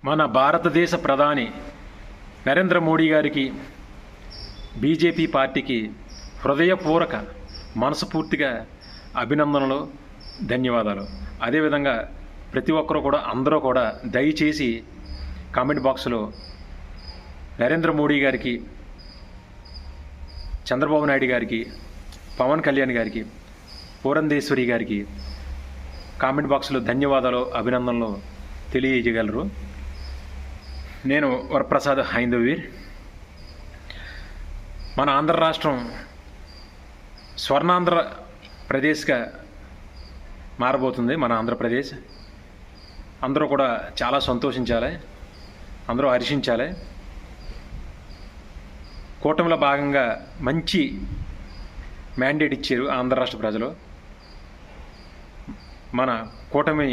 మన భారతదేశ ప్రధాని నరేంద్ర మోడీ గారికి బీజేపీ పార్టీకి హృదయపూర్వక మనస్ఫూర్తిగా అభినందనలు, ధన్యవాదాలు. అదేవిధంగా ప్రతి ఒక్కరూ కూడా అందరూ కూడా దయచేసి కామెంట్ బాక్స్లో నరేంద్ర మోడీ గారికి, చంద్రబాబు నాయుడు గారికి, పవన్ కళ్యాణ్ గారికి, పురంధేశ్వరి గారికి కామెంట్ బాక్స్లో ధన్యవాదాలు, అభినందనలు తెలియజేయగలరు. నేను వరప్రసాద్ హైందవీర్. మన ఆంధ్ర రాష్ట్రం స్వర్ణాంధ్ర ప్రదేశ్గా మారబోతుంది. మన ఆంధ్రప్రదేశ్ అందరూ కూడా చాలా సంతోషించాలి, అందరూ హర్షించాలి. కూటమిలో భాగంగా మంచి మ్యాండేట్ ఇచ్చారు ఆంధ్ర రాష్ట్ర ప్రజలు. మన కూటమి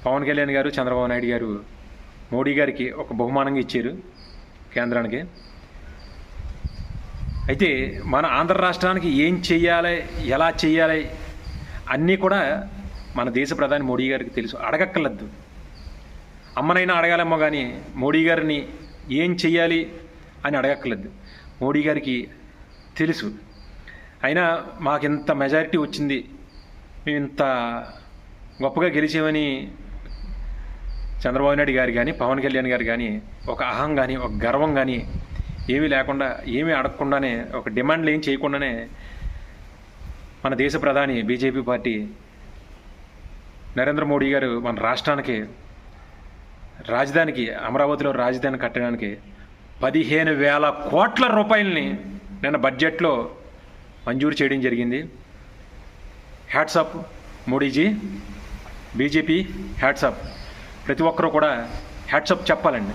పవన్ కళ్యాణ్ గారు, చంద్రబాబు నాయుడు గారు మోడీ గారికి ఒక బహుమానంగా ఇచ్చారు కేంద్రానికి. అయితే మన ఆంధ్ర రాష్ట్రానికి ఏం చెయ్యాలి, ఎలా చెయ్యాలి అన్నీ కూడా మన దేశ ప్రధాని మోడీ గారికి తెలుసు. అడగక్కర్లేదు, అమ్మనైనా అడగాలేమో కానీ మోడీ గారిని ఏం చెయ్యాలి అని అడగక్కర్లేదు. మోడీ గారికి తెలుసు. అయినా మాకు ఇంత మెజారిటీ వచ్చింది, మేము ఇంత గొప్పగా గెలిచామని చంద్రబాబు నాయుడు గారు కానీ, పవన్ కళ్యాణ్ గారు కానీ ఒక అహం కానీ, ఒక గర్వం కానీ ఏమీ లేకుండా, ఏమీ అడగకుండానే, ఒక డిమాండ్లు ఏం చేయకుండానే మన దేశ ప్రధాని బీజేపీ పార్టీ నరేంద్ర మోడీ గారు మన రాష్ట్రానికి రాజధానికి, అమరావతిలో రాజధాని కట్టడానికి 15,000 కోట్ల రూపాయలని నిన్న బడ్జెట్లో మంజూరు చేయడం జరిగింది. Hats off Modiji, BJP hats off. ప్రతి ఒక్కరూ కూడా హ్యాట్సాప్ చెప్పాలండి.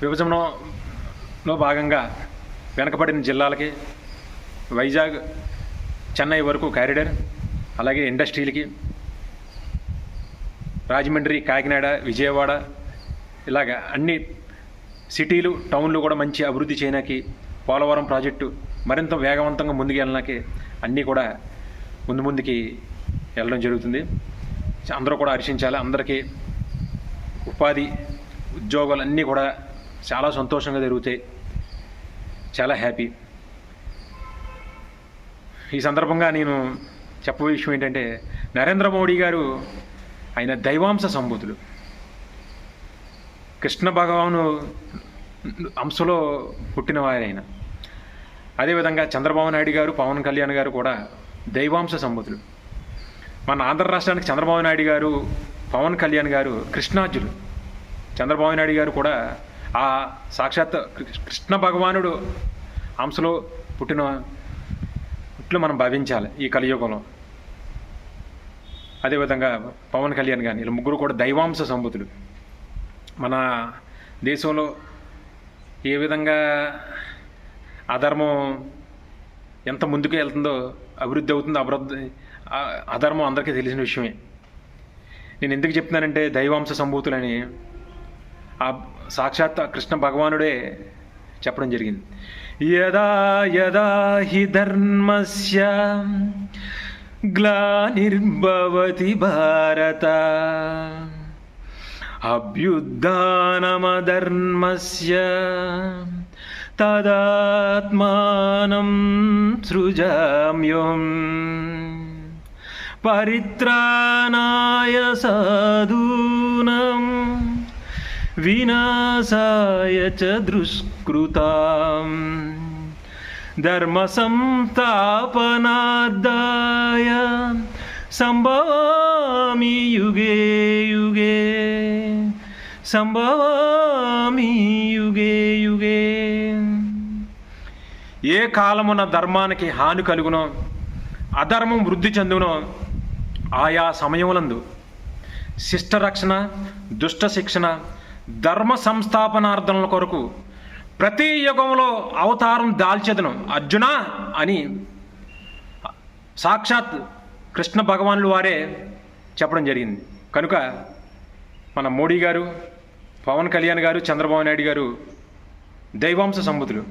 విభజనలో భాగంగా వెనకబడిన జిల్లాలకి, వైజాగ్, చెన్నై వరకు కారిడార్, అలాగే ఇండస్ట్రీలకి, రాజమండ్రి, కాకినాడ, విజయవాడ, ఇలాగ అన్ని సిటీలు, టౌన్లు కూడా మంచి అభివృద్ధి చేయడానికి, పోలవరం ప్రాజెక్టు మరింత వేగవంతంగా ముందుకు వెళ్ళడానికి అన్నీ కూడా ముందుకి వెళ్ళడం జరుగుతుంది. అందరూ కూడా హర్షించాలి. అందరికీ ఉపాధి, ఉద్యోగాలు అన్నీ కూడా చాలా సంతోషంగా జరుగుతాయి. చాలా హ్యాపీ. ఈ సందర్భంగా నేను చెప్పే విషయం ఏంటంటే, నరేంద్ర మోడీ గారు ఆయన దైవాంశ సంభూతులు. కృష్ణ భగవాను అంశలో పుట్టినవారు ఆయన. అదేవిధంగా చంద్రబాబు నాయుడు గారు, పవన్ కళ్యాణ్ గారు కూడా దైవాంశ సంభూతులు. మన ఆంధ్ర రాష్ట్రానికి చంద్రబాబు నాయుడు గారు, పవన్ కళ్యాణ్ గారు కృష్ణార్జులు. చంద్రబాబు నాయుడు గారు కూడా ఆ సాక్షాత్ కృష్ణ భగవానుడు అంశలో పుట్టినట్లు మనం భావించాలి ఈ కలియుగంలో. అదేవిధంగా పవన్ కళ్యాణ్ గారు, వీళ్ళు ముగ్గురు కూడా దైవాంశ సంభూతులు. మన దేశంలో ఏ విధంగా అధర్మం ఎంత ముందుకు వెళ్తుందో, అభివృద్ధి అవుతుందో, అధర్మం అందరికీ తెలిసిన విషయమే. నేను ఎందుకు చెప్తున్నానంటే దైవాంశ సంభూతులని ఆ సాక్షాత్ కృష్ణ భగవానుడే చెప్పడం జరిగింది. యదా యదా హి ధర్మస్య గ్లానిర్భవతి భారత అభ్యుత్థానమధర్మస్య తదాత్మానం సృజామ్యహం పరిత్రాణాయ సాధూనాం వినాశాయ చ దుష్కృతాం ధర్మ సంస్థాపనార్థాయ సంభవామి యుగే యుగే, సంభవామి యుగే యుగే. ఏ కాలమున ధర్మానికి హాని కలుగునో, అధర్మం వృద్ధి చెందునో ఆయా సమయములందు శిష్టరక్షణ, దుష్ట శిక్షణ, ధర్మ సంస్థాపనార్థముల కొరకు ప్రతి యుగంలో అవతారం దాల్చెదను అర్జున అని సాక్షాత్ కృష్ణ భగవానులు వారే చెప్పడం జరిగింది. కనుక మన మోడీ గారు, పవన్ కళ్యాణ్ గారు, చంద్రబాబు నాయుడు గారు దైవాంశ సంభూతులు.